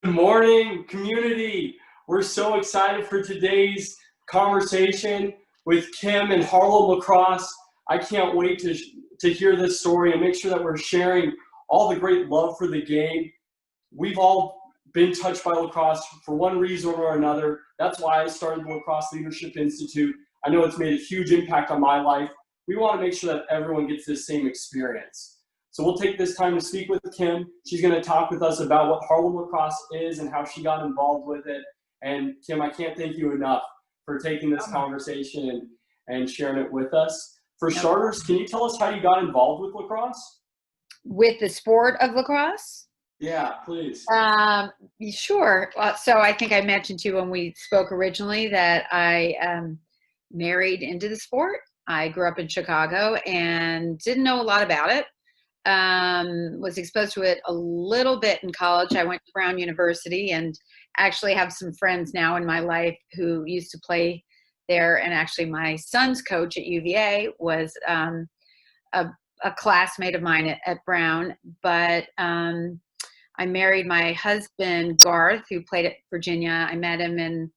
Good morning, community. We're so excited for today's conversation with Kim and Harlem Lacrosse. I can't wait to hear this story and make sure that we're sharing all the great love for the game. We've all been touched by lacrosse for one reason or another. That's why I started the Lacrosse Leadership Institute. I know it's made a huge impact on my life. We want to make sure that everyone gets this same experience. So we'll take this time to speak with Kim. She's going to talk with us about what Harlem Lacrosse is and how she got involved with it. And Kim, I can't thank you enough for taking this conversation and sharing it with us. For starters, can you tell us how you got involved with lacrosse? With the sport of lacrosse? Yeah, please. Sure. So I think I mentioned to you when we spoke originally that I married into the sport. I grew up in Chicago and didn't know a lot about it. Was exposed to it a little bit in college. I went to Brown University and actually have some friends now in my life who used to play there. And actually my son's coach at UVA was a classmate of mine at Brown. But I married my husband, Garth, who played at Virginia. I met him in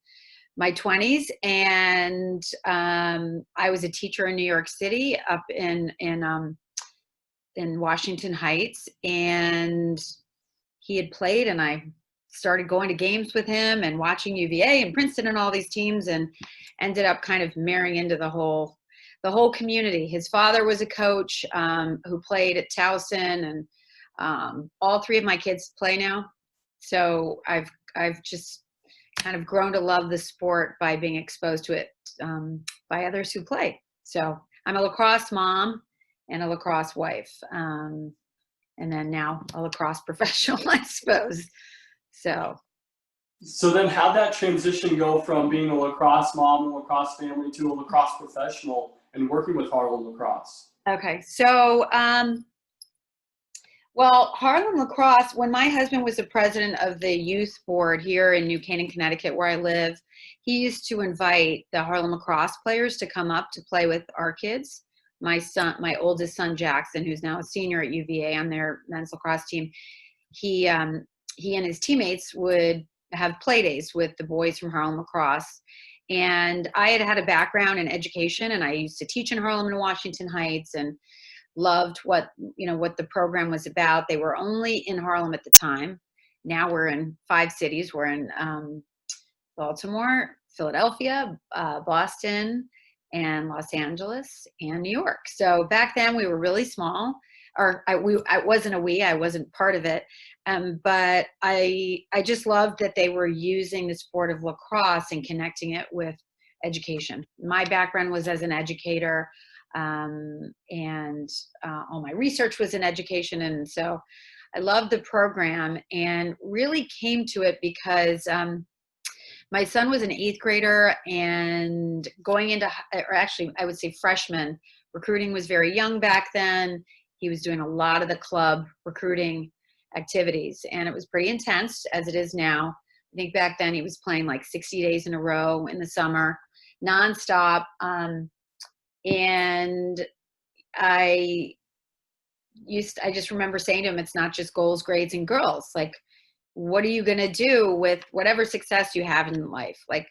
my 20s, and I was a teacher in New York City up in Washington Heights, and he had played, and I started going to games with him and watching UVA and Princeton and all these teams, and ended up kind of marrying into the whole community. His father was a coach who played at Towson, and all three of my kids play now. So I've just kind of grown to love the sport by being exposed to it by others who play. So I'm a lacrosse mom and a lacrosse wife, and then now a lacrosse professional, I suppose. So then how'd that transition go from being a lacrosse mom and lacrosse family to a lacrosse professional and working with Harlem Lacrosse? Okay, so well, Harlem Lacrosse, when my husband was the president of the youth board here in New Canaan, Connecticut, where I live, he used to invite the Harlem Lacrosse players to come up to play with our kids. My oldest son, Jackson, who's now a senior at UVA on their men's lacrosse team, he and his teammates would have play days with the boys from Harlem Lacrosse. And I had a background in education, and I used to teach in Harlem and Washington Heights, and loved what the program was about. They were only in Harlem at the time. Now we're in 5 cities. We're in Baltimore, Philadelphia, Boston, and Los Angeles, and New York. So back then we were really small. I wasn't part of it. But I just loved that they were using the sport of lacrosse and connecting it with education. My background was as an educator. And all my research was in education. And so I loved the program and really came to it because my son was an 8th grader, and going into, or actually I would say freshman, recruiting was very young back then. He was doing a lot of the club recruiting activities, and it was pretty intense, as it is now. I think back then he was playing like 60 days in a row in the summer, nonstop. And I just remember saying to him, it's not just goals, grades, and girls. Like, what are you going to do with whatever success you have in life? Like,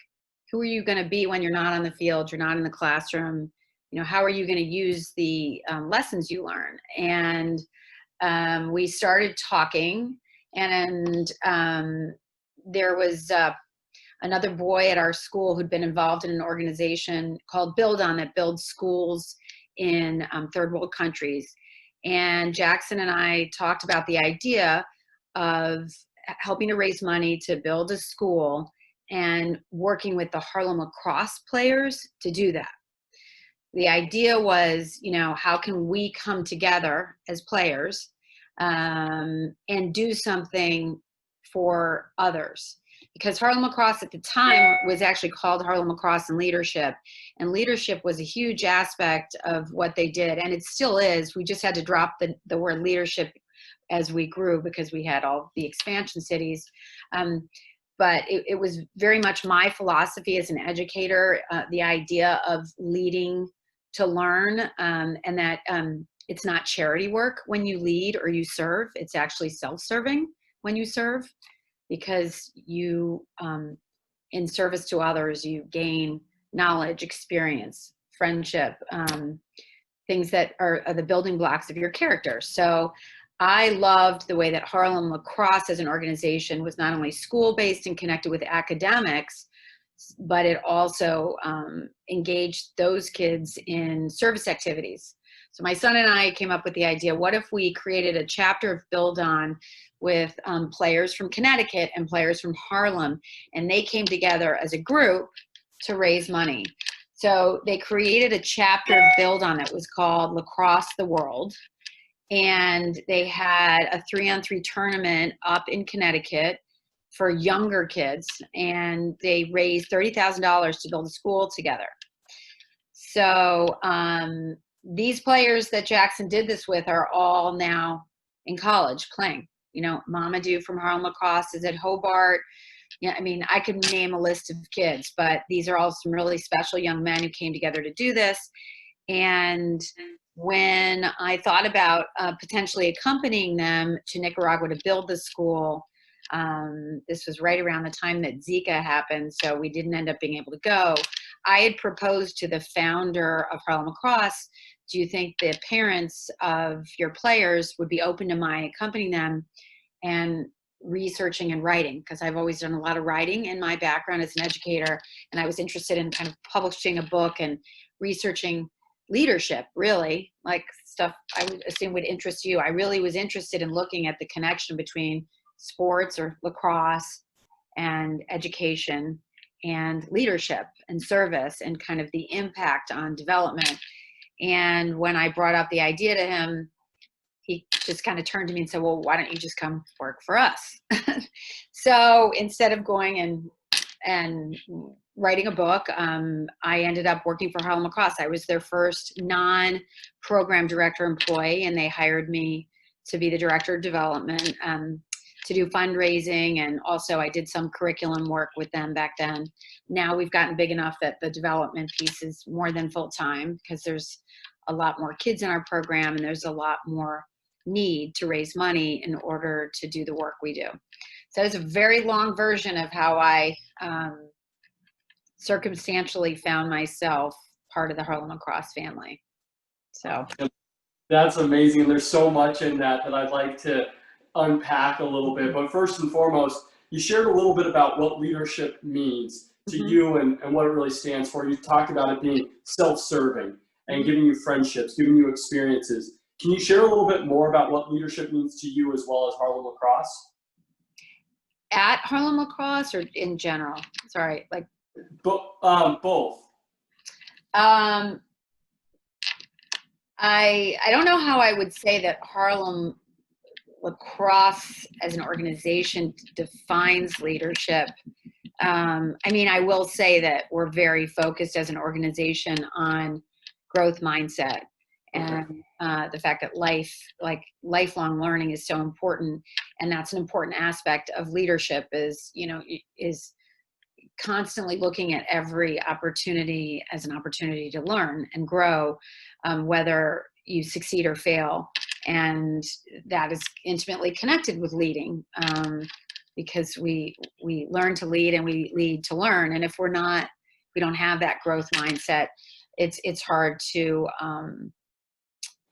who are you going to be when you're not on the field, you're not in the classroom? How are you going to use the lessons you learn? And we started talking, and there was another boy at our school who'd been involved in an organization called Build On that builds schools in 3rd world countries. And Jackson and I talked about the idea of helping to raise money to build a school and working with the Harlem Lacrosse players to do that. The idea was, how can we come together as players and do something for others? Because Harlem Lacrosse at the time was actually called Harlem Lacrosse and Leadership. And leadership was a huge aspect of what they did. And it still is. We just had to drop the word leadership as we grew because we had all the expansion cities. But it was very much my philosophy as an educator, the idea of leading to learn, and that it's not charity work when you lead or you serve. It's actually self-serving when you serve. because you, in service to others, you gain knowledge, experience, friendship, things that are the building blocks of your character. So I loved the way that Harlem Lacrosse as an organization was not only school-based and connected with academics, but it also engaged those kids in service activities. So my son and I came up with the idea, what if we created a chapter of Build On with players from Connecticut and players from Harlem, and they came together as a group to raise money. So they created a chapter of Build On that was called Lacrosse the World. And they had a 3-on-3 tournament up in Connecticut for younger kids. And they raised $30,000 to build a school together. So these players that Jackson did this with are all now in college playing. You know, Mamadou from Harlem Lacrosse is at Hobart. Yeah, I mean, I could name a list of kids, but these are all some really special young men who came together to do this. And when I thought about potentially accompanying them to Nicaragua to build the school, this was right around the time that Zika happened, so we didn't end up being able to go. I had proposed to the founder of Harlem Lacrosse, do you think the parents of your players would be open to my accompanying them and researching and writing? Because I've always done a lot of writing in my background as an educator, and I was interested in kind of publishing a book and researching leadership, really, like stuff I would assume would interest you. I really was interested in looking at the connection between sports or lacrosse and education and leadership and service and kind of the impact on development. And when I brought up the idea to him, he just kind of turned to me and said, well, why don't you just come work for us? So instead of going and writing a book, I ended up working for Harlem Lacrosse. I was their first non-program director employee, and they hired me to be the director of development, to do fundraising, and also I did some curriculum work with them back then. Now we've gotten big enough that the development piece is more than full-time because there's a lot more kids in our program and there's a lot more need to raise money in order to do the work we do. So it's a very long version of how I circumstantially found myself part of the Harlem Lacrosse family. So That's amazing. And there's so much in that I'd like to unpack a little bit. But first and foremost, you shared a little bit about what leadership means to you and what it really stands for. You talked about it being self-serving and giving you friendships, giving you experiences. Can you share a little bit more about what leadership means to you as well as Harlem Lacrosse? At Harlem Lacrosse or in general? Sorry, like both. I don't know how I would say that Harlem Lacrosse as an organization defines leadership. I mean, I will say that we're very focused as an organization on growth mindset and the fact that lifelong learning is so important, and that's an important aspect of leadership. Is constantly looking at every opportunity as an opportunity to learn and grow, whether you succeed or fail. And that is intimately connected with leading, because we learn to lead and we lead to learn. And if we don't have that growth mindset, it's hard to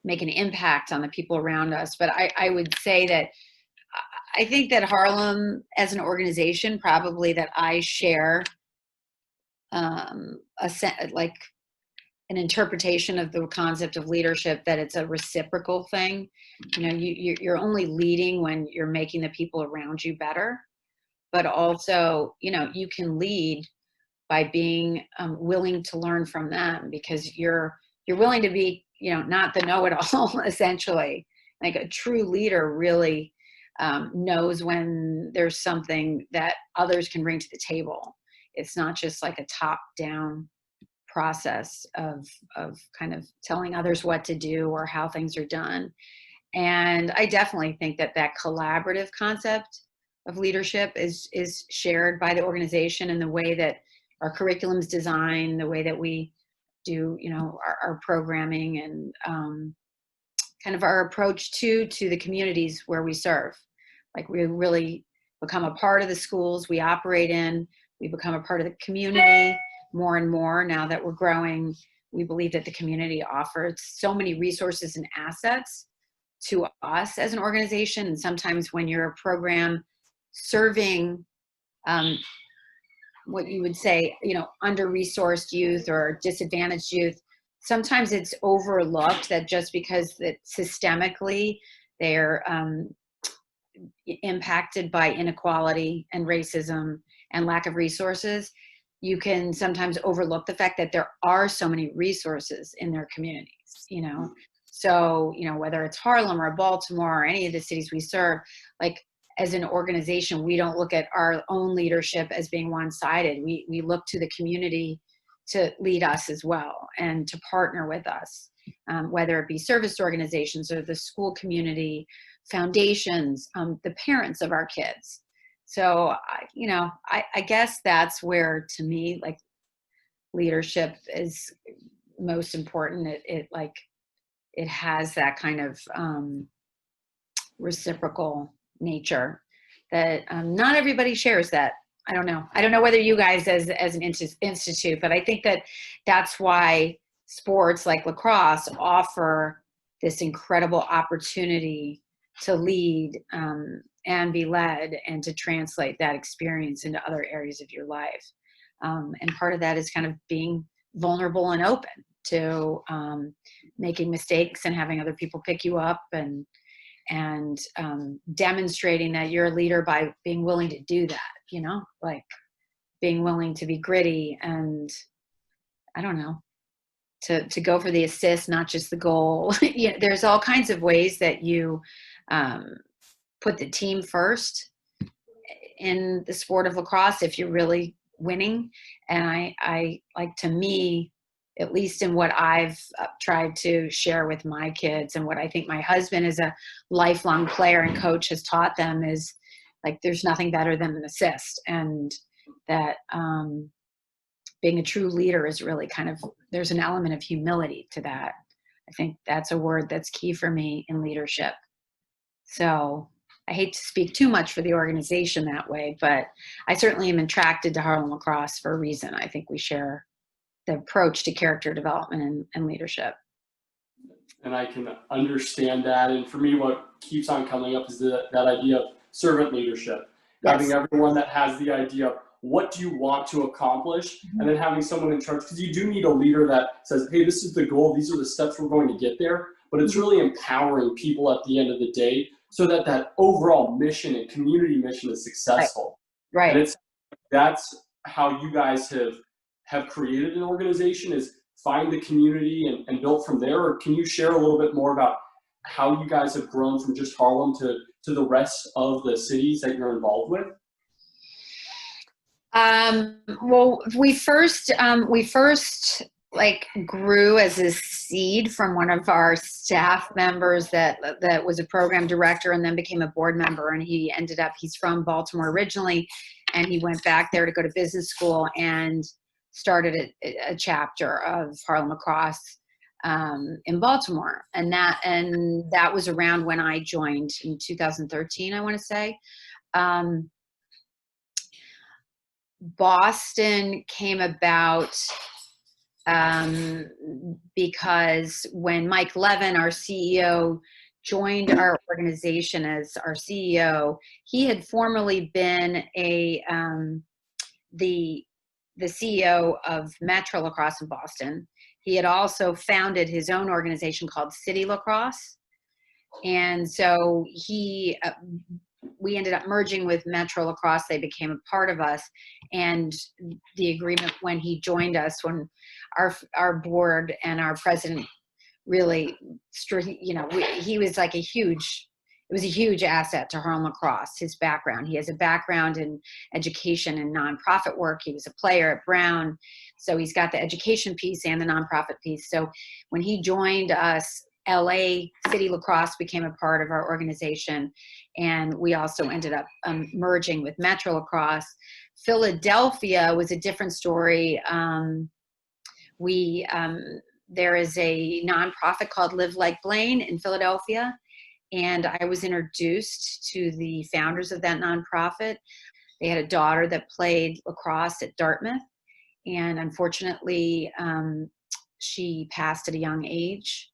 make an impact on the people around us. But I would say that I think that Harlem as an organization, probably that I share like an interpretation of the concept of leadership, that it's a reciprocal thing. You know, you're only leading when you're making the people around you better, but also, you know, you can lead by being willing to learn from them, because you're willing to be, you know, not the know-it-all essentially. Like a true leader really knows when there's something that others can bring to the table. It's not just like a top-down process of kind of telling others what to do or how things are done. And I definitely think that collaborative concept of leadership is shared by the organization, and the way that our curriculum is designed, the way that we do, you know, our programming, and kind of our approach to the communities where we serve. Like we really become a part of the schools we operate in. We become a part of the community more and more now that we're growing. We believe that the community offers so many resources and assets to us as an organization. And sometimes when you're a program serving what you would say, under-resourced youth or disadvantaged youth, sometimes it's overlooked that just because that systemically they're impacted by inequality and racism and lack of resources, you can sometimes overlook the fact that there are so many resources in their communities, So, whether it's Harlem or Baltimore or any of the cities we serve, like as an organization, we don't look at our own leadership as being one-sided. We look to the community to lead us as well and to partner with us, whether it be service organizations or the school community, foundations, the parents of our kids. So, I guess that's where, to me, like, leadership is most important. It has that kind of reciprocal nature that not everybody shares that. I don't know whether you guys as an institute, but I think that's why sports like lacrosse offer this incredible opportunity to lead and be led and to translate that experience into other areas of your life. And part of that is kind of being vulnerable and open to making mistakes and having other people pick you up and demonstrating that you're a leader by being willing to do that, like being willing to be gritty and to go for the assist, not just the goal. There's all kinds of ways that you put the team first in the sport of lacrosse if you're really winning. And I like, to me, at least in what I've tried to share with my kids and what I think my husband as a lifelong player and coach has taught them is, like, there's nothing better than an assist. And that being a true leader is really there's an element of humility to that. I think that's a word that's key for me in leadership. So I hate to speak too much for the organization that way, but I certainly am attracted to Harlem Lacrosse for a reason. I think we share the approach to character development and leadership. And I can understand that. And for me, what keeps on coming up is that idea of servant leadership. Yes. Having everyone that has the idea of what do you want to accomplish, and then having someone in charge, because you do need a leader that says, hey, this is the goal, these are the steps we're going to get there. But it's really empowering people at the end of the day so that that overall mission and community mission is successful. Right. And that's how you guys have created an organization, is find the community and build from there. Or can you share a little bit more about how you guys have grown from just Harlem to the rest of the cities that you're involved with? Well, we first grew as a seed from one of our staff members that was a program director and then became a board member. And he's from Baltimore originally, and he went back there to go to business school and started a chapter of Harlem Lacrosse in Baltimore. And that was around when I joined in 2013, I want to say. Boston came about because when Mike Levin, our CEO, joined our organization as our CEO, he had formerly been the CEO of Metro Lacrosse in Boston. He had also founded his own organization called City Lacrosse. And so we ended up merging with Metro Lacrosse. They became a part of us. And the agreement when he joined us, when our board and our president really, he was like it was a huge asset to Harlem Lacrosse, his background. He has a background in education and nonprofit work. He was a player at Brown. So he's got the education piece and the nonprofit piece. So when he joined us, LA City Lacrosse became a part of our organization. And we also ended up merging with Metro Lacrosse. Philadelphia was a different story. There is a nonprofit called Live Like Blaine in Philadelphia. and I was introduced to the founders of that nonprofit. They had a daughter that played lacrosse at Dartmouth, and unfortunately, she passed at a young age.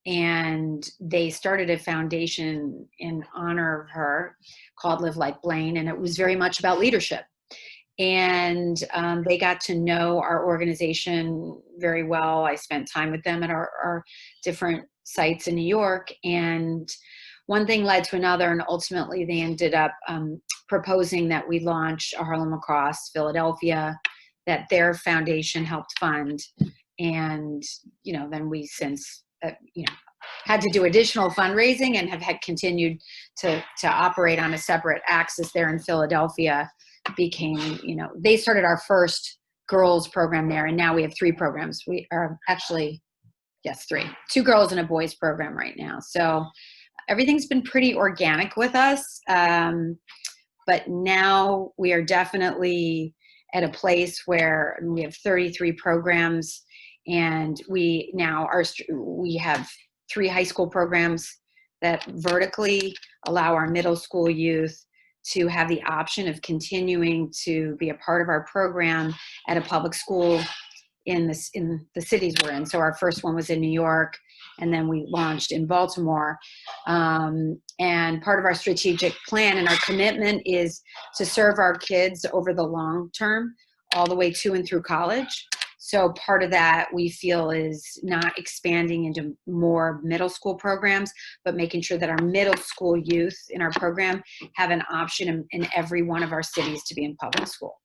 And they started a foundation in honor of her called Live Like Blaine, and it was very much about leadership. And they got to know our organization very well. I spent time with them at our different sites in New York, and one thing led to another, and ultimately they ended up proposing that we launch a Harlem Lacrosse Philadelphia, that their foundation helped fund. And then we since had to do additional fundraising and have had continued to operate on a separate axis there in Philadelphia. They started our first girls program there, and now we have 3 programs. We are actually, yes, 3, 2 girls and a boys program right now. So everything's been pretty organic with us. But now we are definitely at a place where we have 33 programs, and we have 3 high school programs that vertically allow our middle school youth to have the option of continuing to be a part of our program at a public school in the cities we're in. So our first one was in New York, and then we launched in Baltimore. And part of our strategic plan and our commitment is to serve our kids over the long term, all the way to and through college. So part of that we feel is not expanding into more middle school programs, but making sure that our middle school youth in our program have an option in every one of our cities to be in public school.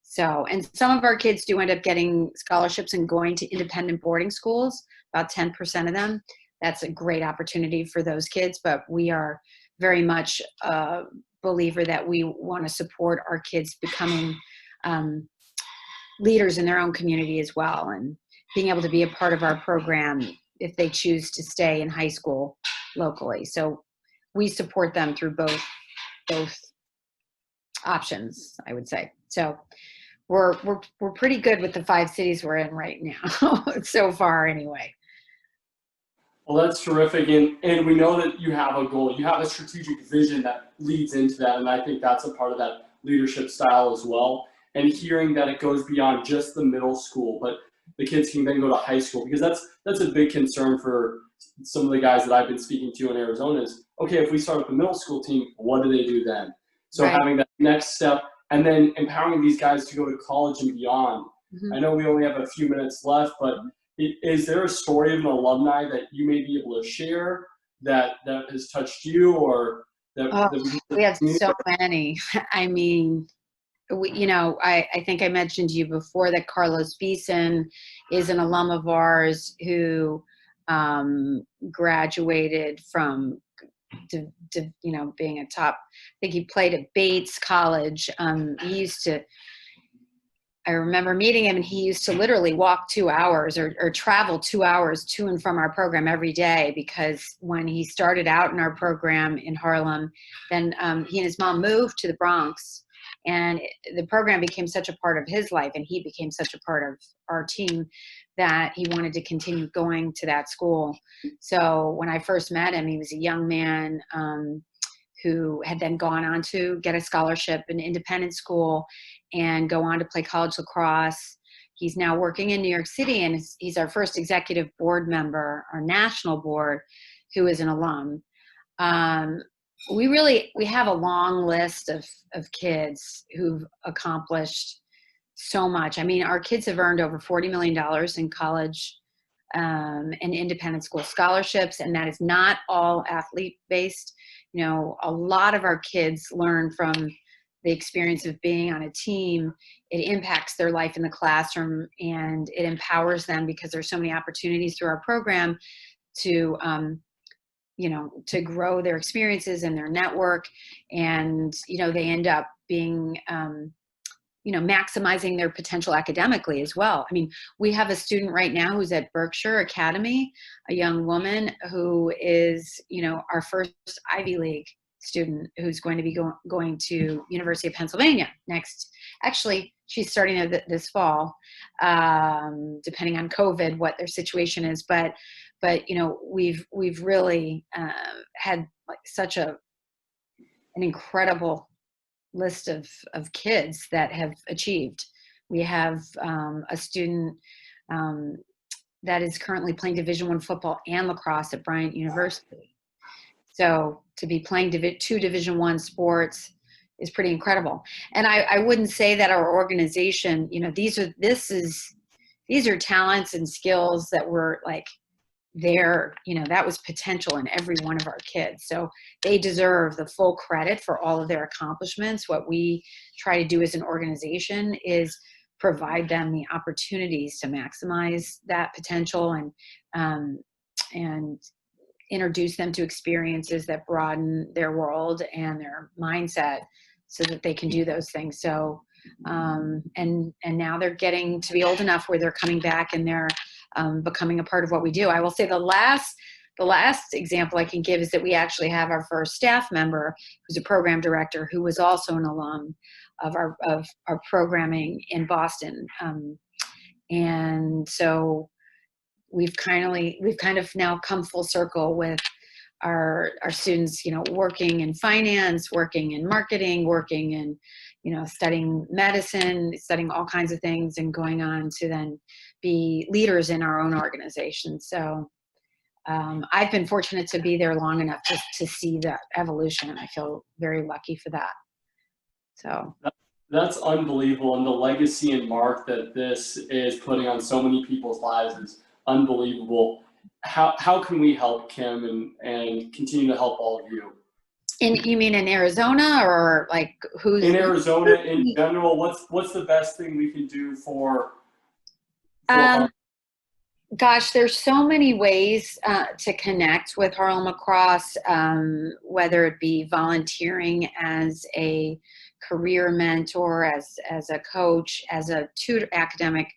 So, and some of our kids do end up getting scholarships and going to independent boarding schools, about 10% of them. That's a great opportunity for those kids, but we are very much a believer that we want to support our kids becoming leaders in their own community as well, and being able to be a part of our program if they choose to stay in high school locally. So we support them through both options, I would say. So we're pretty good with the 5 cities we're in right now, so far anyway. Well, that's terrific, and we know that you have a goal. You have a strategic vision that leads into that, and I think that's a part of that leadership style as well. And hearing that it goes beyond just the middle school, but the kids can then go to high school, because that's a big concern for some of the guys that I've been speaking to in Arizona is, okay, if we start up a middle school team, what do they do then? So Right. Having that next step, and then empowering these guys to go to college and beyond. Mm-hmm. I know we only have a few minutes left, but is there a story of an alumni that you may be able to share that has touched you, or that we have so many. I mean, I think I mentioned to you before that Carlos Beeson is an alum of ours who graduated from, being a top. I think he played at Bates College. I remember meeting him, and he used to literally walk 2 hours or travel 2 hours to and from our program every day, because when he started out in our program in Harlem, then he and his mom moved to the Bronx. And the program became such a part of his life, and he became such a part of our team, that he wanted to continue going to that school. So when I first met him, he was a young man who had then gone on to get a scholarship in independent school and go on to play college lacrosse. He's now working in New York City, and he's our first executive board member, our national board, who is an alum. We have a long list of kids who've accomplished so much. I mean, our kids have earned over $40 million in college and independent school scholarships, and that is not all athlete based. A lot of our kids learn from the experience of being on a team. It impacts their life in the classroom, and it empowers them, because there's so many opportunities through our program to to grow their experiences and their network. And, they end up being, maximizing their potential academically as well. I mean, we have a student right now who's at Berkshire Academy, a young woman who is, our first Ivy League student, who's going to be going to University of Pennsylvania next. Actually, she's starting this fall, depending on COVID, what their situation is. But but we've really had like such an incredible list of kids that have achieved. We have a student that is currently playing Division I football and lacrosse at Bryant University. So to be playing two Division I sports is pretty incredible. And I wouldn't say that our organization, these are talents and skills that were like there, that was potential in every one of our kids. So they deserve the full credit for all of their accomplishments. What we try to do as an organization is provide them the opportunities to maximize that potential and introduce them to experiences that broaden their world and their mindset so that they can do those things. So and now they're getting to be old enough where they're coming back and they're becoming a part of what we do. I will say the last example I can give is that we actually have our first staff member who's a program director who was also an alum of our programming in Boston. And so we've kind of now come full circle with our students, working in finance, working in marketing, working in, studying medicine, studying all kinds of things, and going on to then be leaders in our own organization. So I've been fortunate to be there long enough to see that evolution, and I feel very lucky for that. So that's unbelievable, and the legacy and mark that this is putting on so many people's lives is unbelievable. How can we help Kim and continue to help all of you? You mean in Arizona, or like who's in Arizona in general? What's the best thing we can do for gosh, there's so many ways to connect with Harlem Lacrosse, whether it be volunteering as a career mentor, as a coach, as a tutor, academic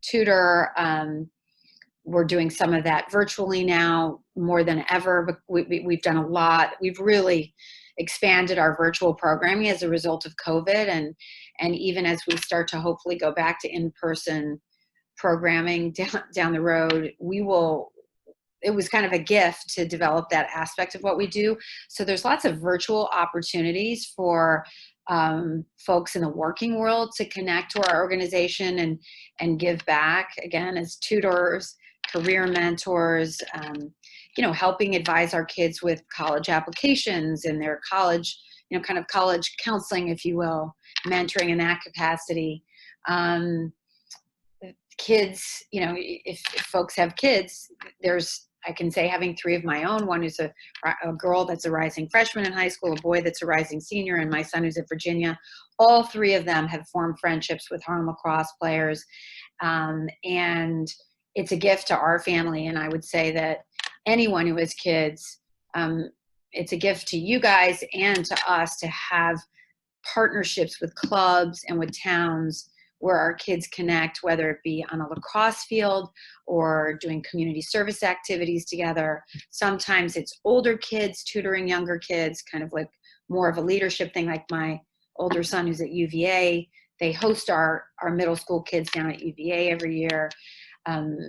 tutor. We're doing some of that virtually now more than ever, but we've done a lot. We've really expanded our virtual programming as a result of COVID, and even as we start to hopefully go back to in-person programming down the road, it was kind of a gift to develop that aspect of what we do. So there's lots of virtual opportunities for folks in the working world to connect to our organization and give back, again, as tutors, career mentors, helping advise our kids with college applications and their college, kind of college counseling, if you will, mentoring in that capacity. Kids, if folks have kids, I can say, having three of my own, one who's a girl that's a rising freshman in high school, a boy that's a rising senior, and my son who's at Virginia. All three of them have formed friendships with Harlem Lacrosse players. And it's a gift to our family. And I would say that anyone who has kids, it's a gift to you guys and to us to have partnerships with clubs and with towns where our kids connect, whether it be on a lacrosse field or doing community service activities together. Sometimes it's older kids tutoring younger kids, kind of like more of a leadership thing, like my older son who's at UVA. They host our middle school kids down at UVA every year.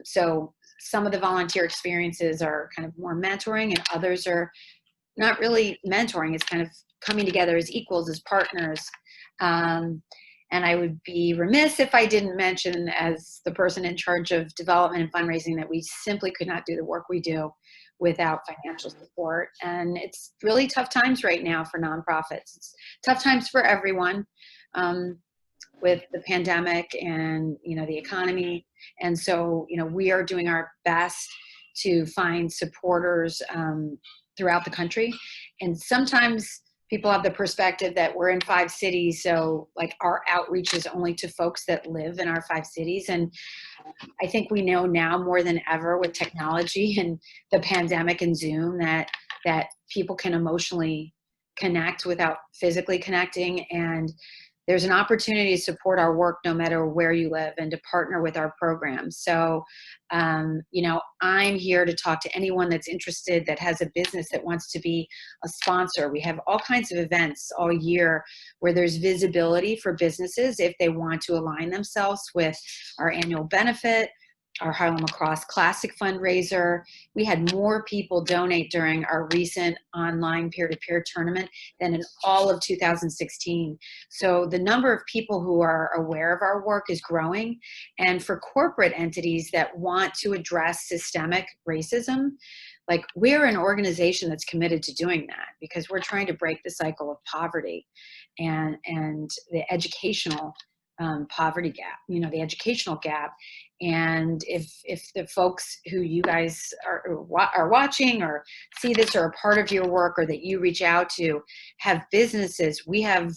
So some of the volunteer experiences are kind of more mentoring, and others are not really mentoring. It's kind of coming together as equals, as partners. And I would be remiss if I didn't mention, as the person in charge of development and fundraising, that we simply could not do the work we do without financial support. And it's really tough times right now for nonprofits. It's tough times for everyone with the pandemic and, the economy. And so, we are doing our best to find supporters throughout the country. And sometimes people have the perspective that we're in 5 cities, so like our outreach is only to folks that live in our 5 cities. And I think we know now more than ever with technology and the pandemic and Zoom that people can emotionally connect without physically connecting. And there's an opportunity to support our work no matter where you live and to partner with our programs. So, I'm here to talk to anyone that's interested, that has a business that wants to be a sponsor. We have all kinds of events all year where there's visibility for businesses if they want to align themselves with our annual benefit our Harlem Lacrosse Classic fundraiser. We had more people donate during our recent online peer-to-peer tournament than in all of 2016. So the number of people who are aware of our work is growing. And for corporate entities that want to address systemic racism, like, we're an organization that's committed to doing that, because we're trying to break the cycle of poverty and the educational poverty gap, the educational gap. And if the folks who you guys are watching or see this, or a part of your work, or that you reach out to, have businesses, we have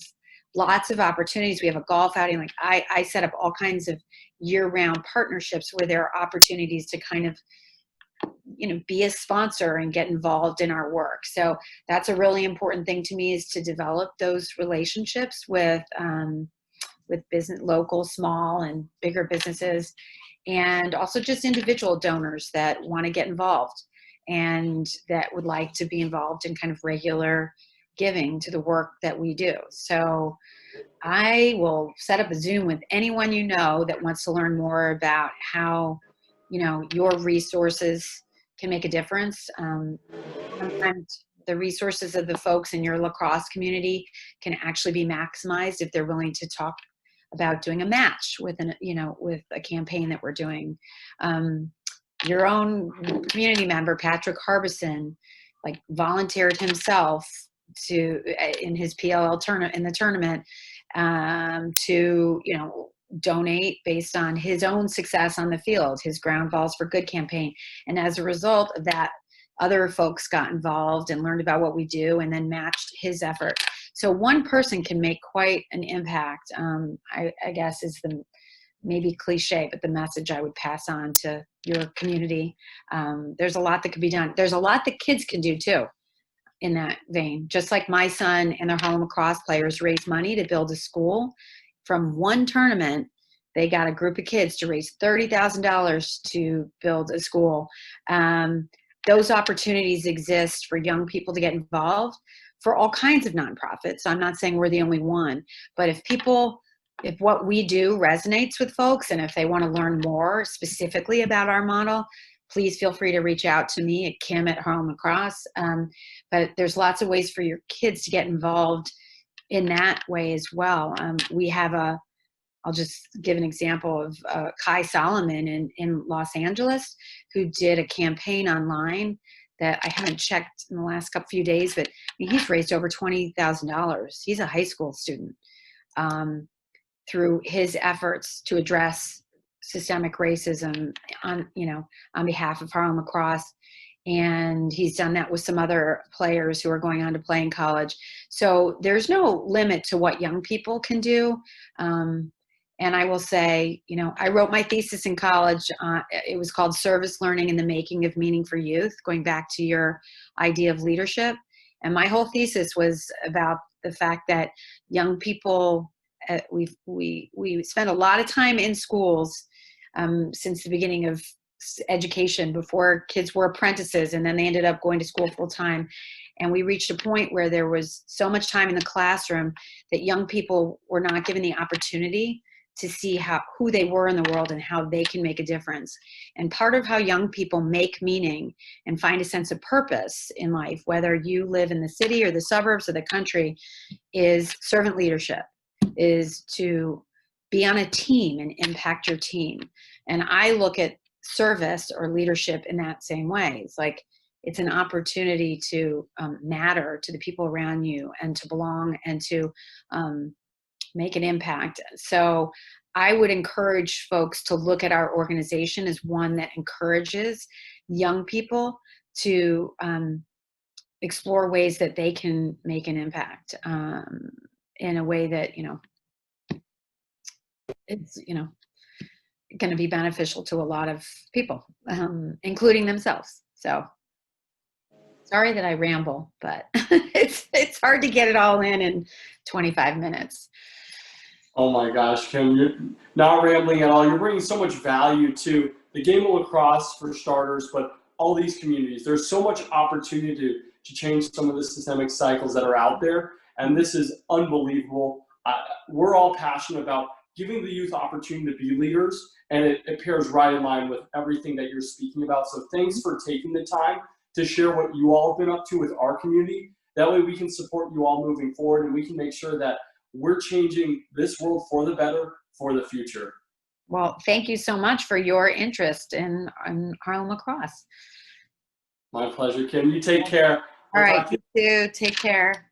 lots of opportunities. We have a golf outing. Like, I set up all kinds of year-round partnerships where there are opportunities to kind of be a sponsor and get involved in our work. So that's a really important thing to me, is to develop those relationships with business, local, small, and bigger businesses, and also just individual donors that want to get involved and that would like to be involved in kind of regular giving to the work that we do. So I will set up a Zoom with anyone that wants to learn more about how your resources can make a difference. Sometimes the resources of the folks in your lacrosse community can actually be maximized if they're willing to talk about doing a match with with a campaign that we're doing. Your own community member, Patrick Harbison, like, volunteered himself to in his PLL tournament to donate based on his own success on the field, his Ground Balls for Good campaign. And as a result of that, other folks got involved and learned about what we do, and then matched his effort. So one person can make quite an impact. I guess is the maybe cliche, but the message I would pass on to your community. There's a lot that could be done. There's a lot that kids can do too, in that vein. Just like my son and their Harlem Lacrosse players raised money to build a school. From one tournament, they got a group of kids to raise $30,000 to build a school. Those opportunities exist for young people to get involved, for all kinds of nonprofits. So I'm not saying we're the only one, but if what we do resonates with folks, and if they want to learn more specifically about our model, please feel free to reach out to me at Kim@Harlem Lacrosse. But there's lots of ways for your kids to get involved in that way as well. We have I'll just give an example of Kai Solomon in Los Angeles, who did a campaign online that I haven't checked in the last few days, but he's raised over $20,000. He's a high school student, through his efforts to address systemic racism on behalf of Harlem Lacrosse. And he's done that with some other players who are going on to play in college. So there's no limit to what young people can do. And I will say, I wrote my thesis in college. It was called Service Learning and the Making of Meaning for Youth, going back to your idea of leadership. And my whole thesis was about the fact that young people, we spend a lot of time in schools since the beginning of education, before kids were apprentices, and then they ended up going to school full time. And we reached a point where there was so much time in the classroom that young people were not given the opportunity to see who they were in the world and how they can make a difference. And part of how young people make meaning and find a sense of purpose in life, whether you live in the city or the suburbs or the country, is servant leadership, is to be on a team and impact your team. And I look at service or leadership in that same way. It's like, it's an opportunity to matter to the people around you, and to belong, and to make an impact. So I would encourage folks to look at our organization as one that encourages young people to explore ways that they can make an impact in a way that, it's, going to be beneficial to a lot of people, including themselves. So sorry that I ramble, but it's hard to get it all in 25 minutes. Oh my gosh, Kim, you're not rambling at all. You're bringing so much value to the game of lacrosse, for starters, but all these communities. There's so much opportunity to change some of the systemic cycles that are out there, and this is unbelievable. We're all passionate about giving the youth opportunity to be leaders, and it pairs right in line with everything that you're speaking about. So thanks for taking the time to share what you all have been up to with our community. That way we can support you all moving forward, and we can make sure that we're changing this world for the better for the future. Well, thank you so much for your interest in Harlem Lacrosse. My pleasure, Kim. You take care. All right, you too. Take care.